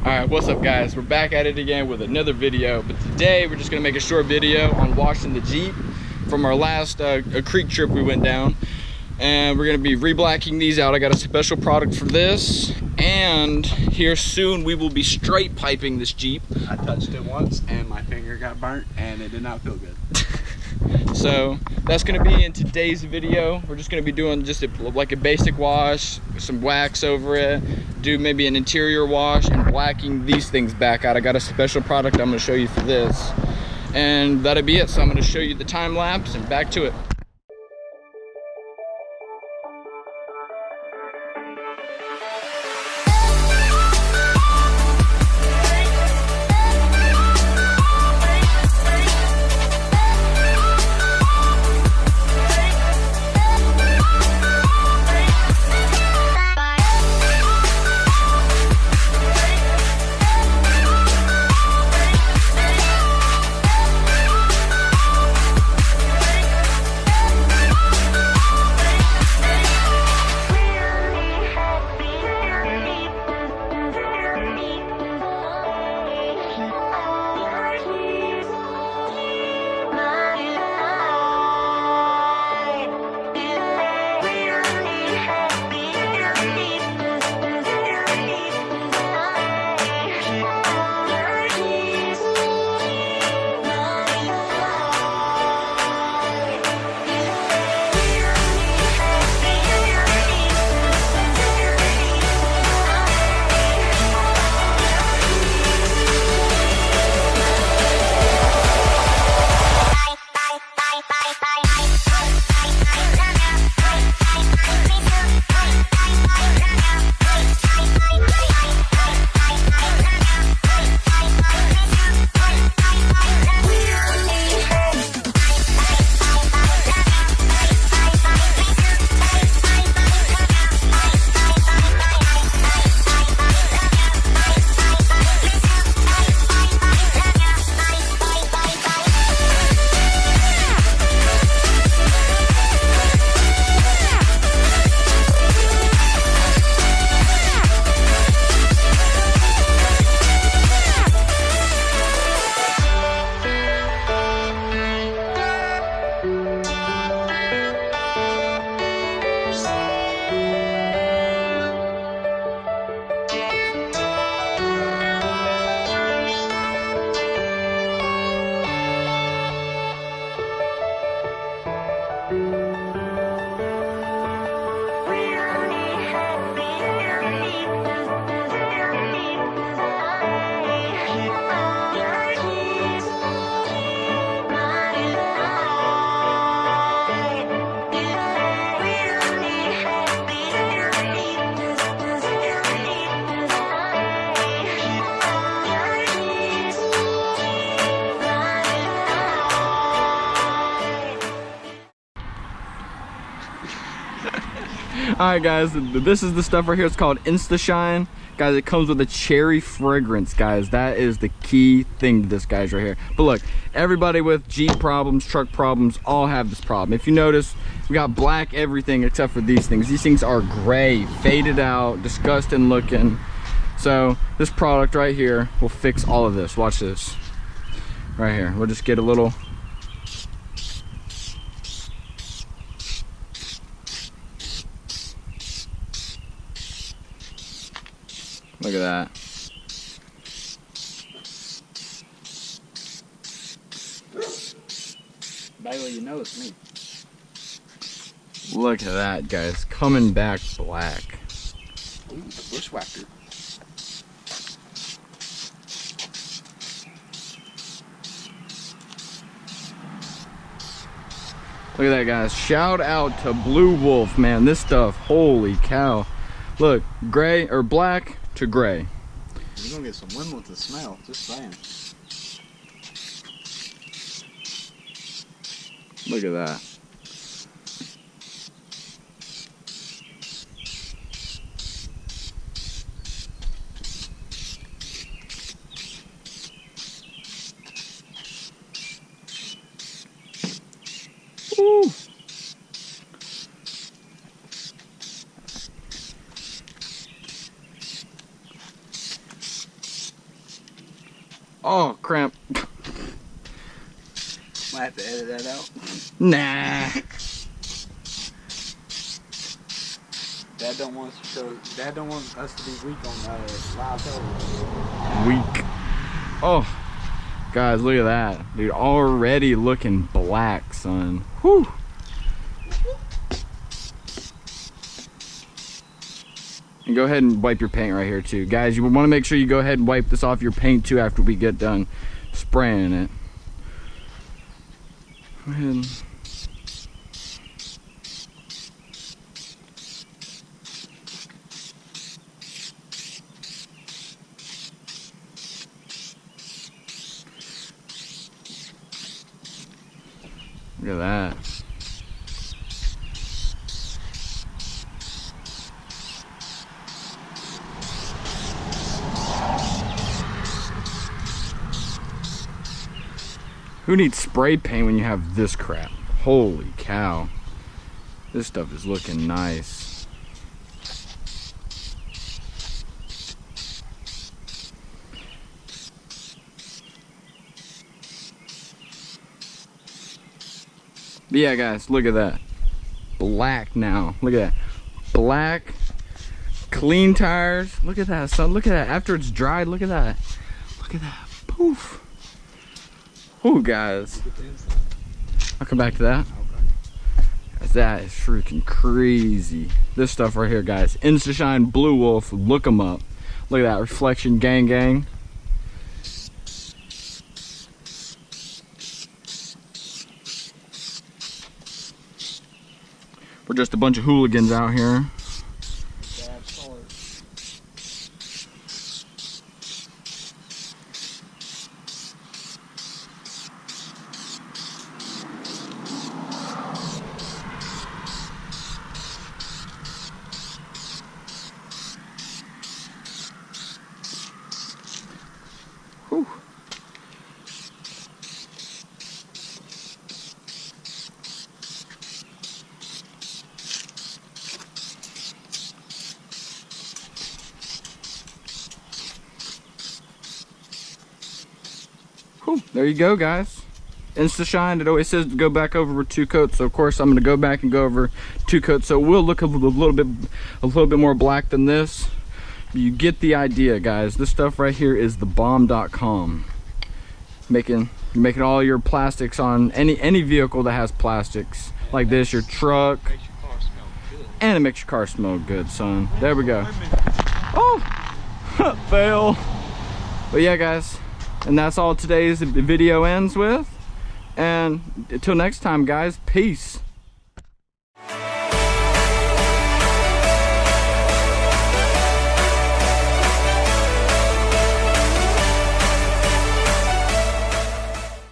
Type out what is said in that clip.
Alright, what's up guys? We're back at it again with another video, but today we're just going to make a short video on washing the Jeep from our last creek trip we went down. And we're going to be re-blacking these out. I got a special product for this, and here soon we will be straight piping this Jeep. I touched it once and my finger got burnt and it did not feel good. So that's going to be in today's video. We're just going to be doing just like a basic wash, some wax over it, do maybe an interior wash, and blacking these things back out. I got a special product I'm going to show you for this, and that'll be it. So I'm going to show you the time lapse and back to it. Alright guys, this is the stuff right here. It's called Insta Shine. Guys, it comes with a cherry fragrance, guys. That is the key thing to this, guys, right here. But look, everybody with Jeep problems, truck problems, all have this problem. If you notice, we got black everything except for these things. These things are gray, faded out, disgusting looking. So this product right here will fix all of this. Watch this. Right here. We'll just get a little... Look at that. Bailey, you know it's me. Look at that, guys. Coming back black. Ooh, bushwhacker. Look at that, guys. Shout out to Blue Wolf, man. This stuff, holy cow. Look, gray or black to gray. You're gonna get some wind with the smell, just saying. Look at that. Woo. Oh, cramp. Might have to edit that out. Nah. Dad don't want us to show. Dad don't want us to be weak on live television. Weak. Oh, guys, look at that, dude. Already looking black, son. Whew. And go ahead and wipe your paint right here too, guys. You want to make sure you go ahead and wipe this off your paint too after we get done spraying it. Go ahead and look at that. Who needs spray paint when you have this crap? Holy cow. This stuff is looking nice. But yeah, guys, look at that. Black now. Look at that. Black, clean tires. Look at that, son. Look at that. After it's dried, look at that. Look at that. Poof. Ooh, guys. I'll come back to that. Okay. That is freaking crazy. This stuff right here, guys. InstaShine Blue Wolf. Look them up. Look at that. Reflection gang gang. We're just a bunch of hooligans out here. Whew. Whew. There you go, guys. InstaShine, it always says to go back over with 2 coats, so of course I'm going to go back and go over 2 coats, so it will look a little bit more black than this. You get the idea, guys. This stuff right here is thebomb.com. Making all your plastics on any vehicle that has plastics like this, your truck, and it makes your car smell good, son. There we go. Oh, fail. But yeah, guys, and that's all today's video ends with. And until next time, guys, peace.